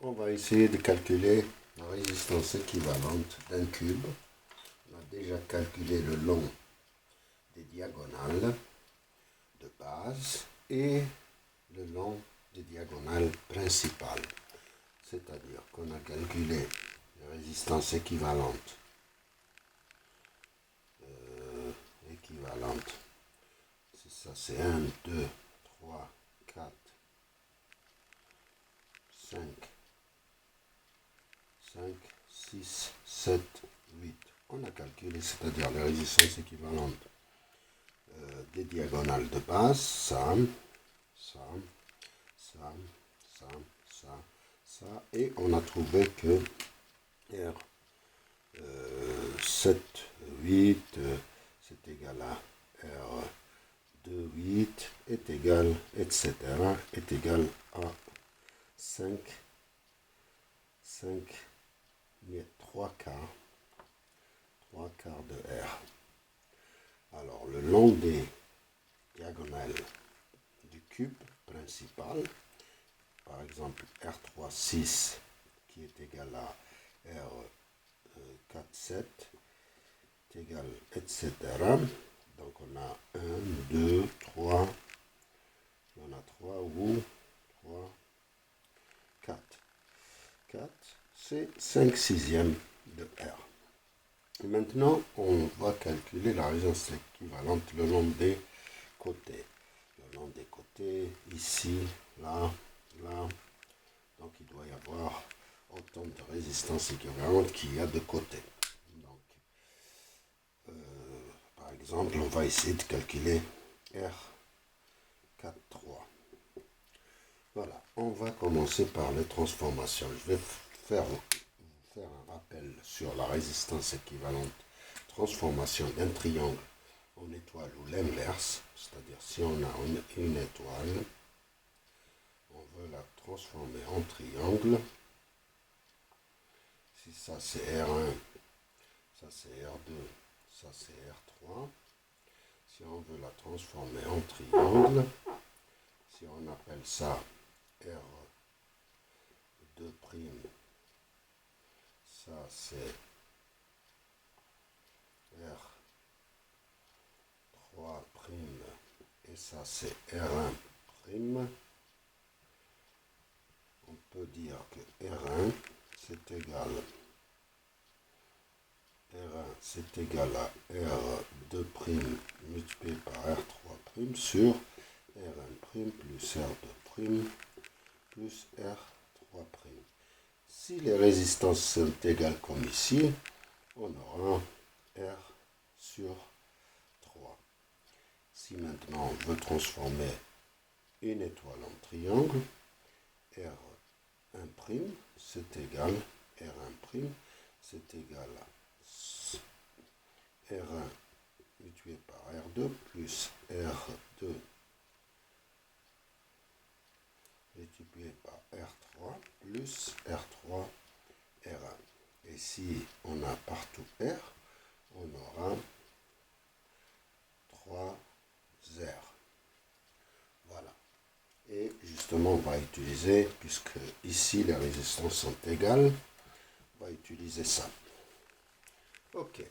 On va essayer de calculer la résistance équivalente d'un cube. On a déjà calculé le long des diagonales de base et le long des diagonales principales. C'est-à-dire qu'on a calculé la résistance équivalente. C'est ça, c'est 1, 2, 3, 4, 5, 6, 7, 8. On a calculé, c'est-à-dire les résistances équivalentes des diagonales de base, ça, et on a trouvé que R 7, 8, c'est égal à R 2, 8 est égal, etc., est égal à 5, 3 quarts de R. Alors, le long des diagonales du cube principal, par exemple R3, 6, qui est égal à R4, 7, est égal, etc. Donc, on a 1, 2, 3, on a 3 ou 3, 4. 4, c'est 5 sixièmes de R. Et maintenant, on va calculer la résistance équivalente le long des côtés. Le long des côtés, ici, là, là. Donc, il doit y avoir autant de résistance équivalente qu'il y a de côtés. Donc, par exemple, on va essayer de calculer R4, 3. Voilà, on va commencer par les transformations. Je vais faire un rappel sur la résistance équivalente. Transformation d'un triangle en étoile ou l'inverse, c'est-à-dire si on a une étoile, on veut la transformer en triangle. Si ça c'est R1, ça c'est R2, ça c'est R3. Si on veut la transformer en triangle, si on appelle ça R2', ça c'est R3', et ça c'est R1'. On peut dire que R1 c'est égal à R2' multiplié par R3' sur R1' plus R2' plus R3'. Si les résistances sont égales comme ici, on aura R sur 3. Si maintenant on veut transformer une étoile en triangle, R1' c'est égal, R1' c'est égal à R1 multiplié par R2 plus R2 multiplié par R3 plus R3 R1. Et si on a partout R, on aura 3 R. Voilà. Et justement, on va utiliser, puisque ici les résistances sont égales, on va utiliser ça. Ok.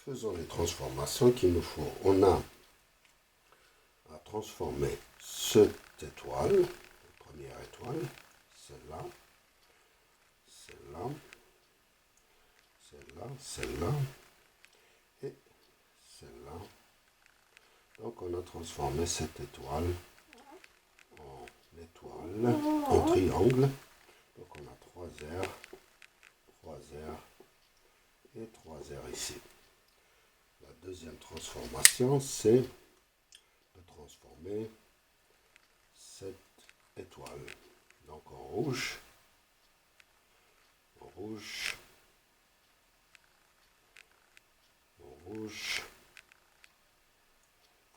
Faisons les transformations qu'il nous faut. On a à transformer cette étoile, la première étoile, celle-là, celle-là, celle-là, celle-là et celle-là. Donc on a transformé cette étoile en triangle. Donc on a 3 R, 3 R et 3 R ici. La deuxième transformation, c'est de transformer cette étoile. Donc en rouge,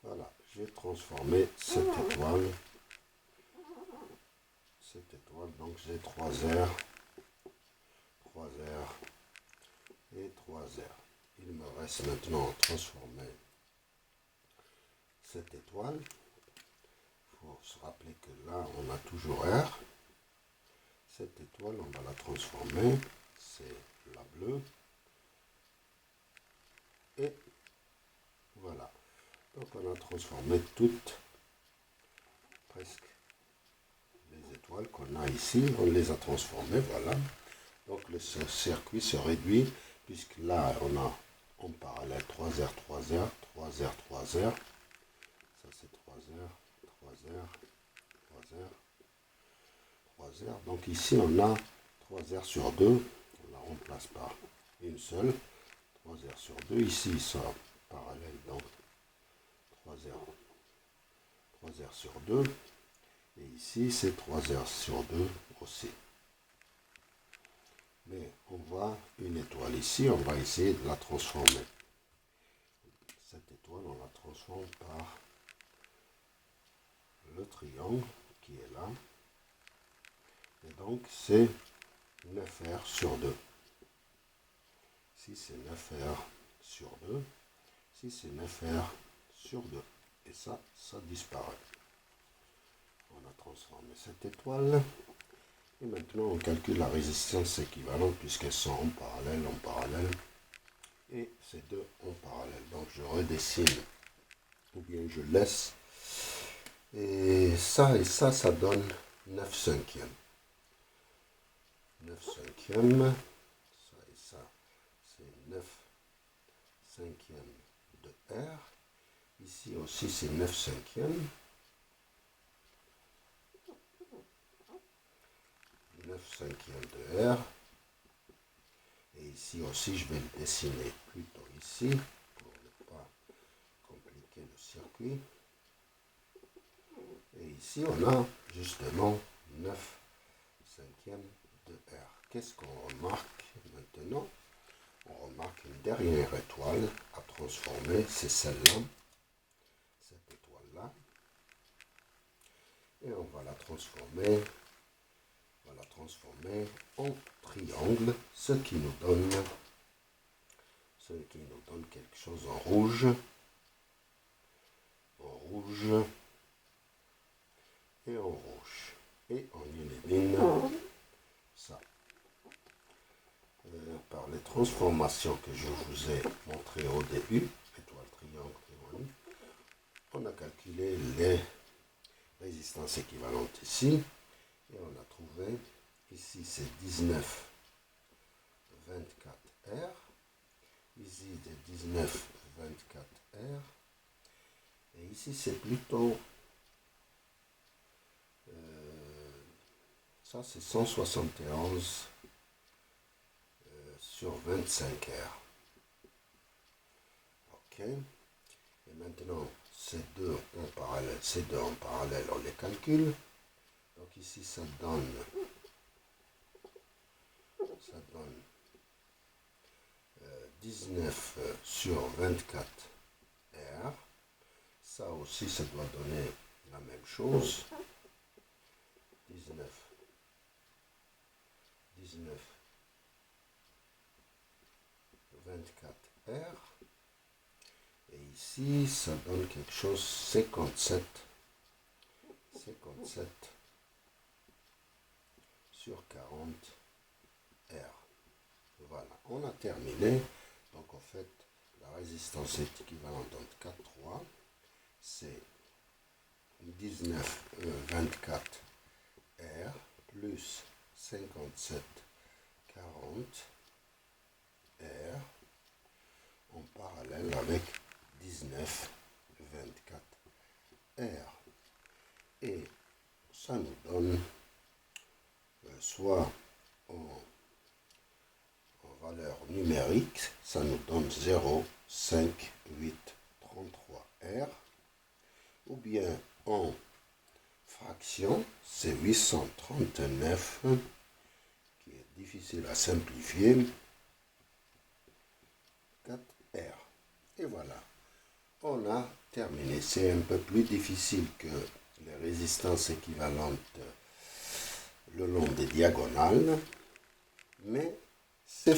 Voilà, j'ai transformé cette étoile. Donc j'ai 3 R, 3 R et 3 R. Il me reste maintenant à transformer cette étoile. Il faut se rappeler que là, on a toujours R. cette étoile, on va la transformer, c'est la bleue. Et voilà. Donc on a transformé toutes, presque, les étoiles qu'on a ici. On les a transformées, voilà. Donc le circuit se réduit, puisque là on a en parallèle 3R, 3R, 3R, 3R. Ça c'est 3R, 3R, 3R, 3R. Donc ici on a 3R sur 2. On la remplace par une seule. 3R sur 2. Ici ils sont parallèles, donc 3R, 3R sur 2. Et ici c'est 3R sur 2 aussi. Mais on voit une étoile ici, on va essayer de la transformer. Cette étoile, on la transforme par le triangle qui est là. Et donc, c'est 9R sur 2. Ici, c'est 9R sur 2. Ici, c'est 9R sur 2. Et ça disparaît. On a transformé cette étoile. Et maintenant, on calcule la résistance équivalente puisqu'elles sont en parallèle. Et ces deux en parallèle. Donc, je redessine ou bien je laisse. Et ça, ça donne 9 cinquièmes. 9 cinquièmes. Ça et ça, c'est 9 cinquièmes de R. Ici aussi, c'est 9 cinquièmes. 9 cinquièmes de R. Et ici aussi, je vais le dessiner plutôt ici, pour ne pas compliquer le circuit. Et ici, on a justement 9 cinquièmes de R. Qu'est-ce qu'on remarque maintenant? On remarque une dernière étoile à transformer, c'est celle-là, cette étoile-là. Et on va la transformer en triangle, ce qui nous donne quelque chose en rouge. Et en rouge. Et on élimine ça. Par les transformations que je vous ai montrées au début, étoile, triangle, on a calculé les résistances équivalentes ici. Et on a trouvé, ici c'est 19, 24R. Ici c'est 19, 24R. Et ici c'est plutôt, ça c'est 171 sur 25R. Ok. Et maintenant, ces deux en parallèle, on les calcule. Donc ici, ça donne 19 sur 24R. Ça aussi, ça doit donner la même chose. 19, 24R. Et ici, ça donne quelque chose, 57 sur 40R. Voilà, on a terminé. Donc en fait, la résistance est équivalente entre 4, 3. C'est 19, 24R plus 57, 40R en parallèle avec 19, 24R. Et ça nous donne soit en valeur numérique, ça nous donne 0, 5, 8, 33R, ou bien en fraction, c'est 839, qui est difficile à simplifier, 4R. Et voilà, on a terminé. C'est un peu plus difficile que les résistances équivalentes le long des diagonales, mais c'est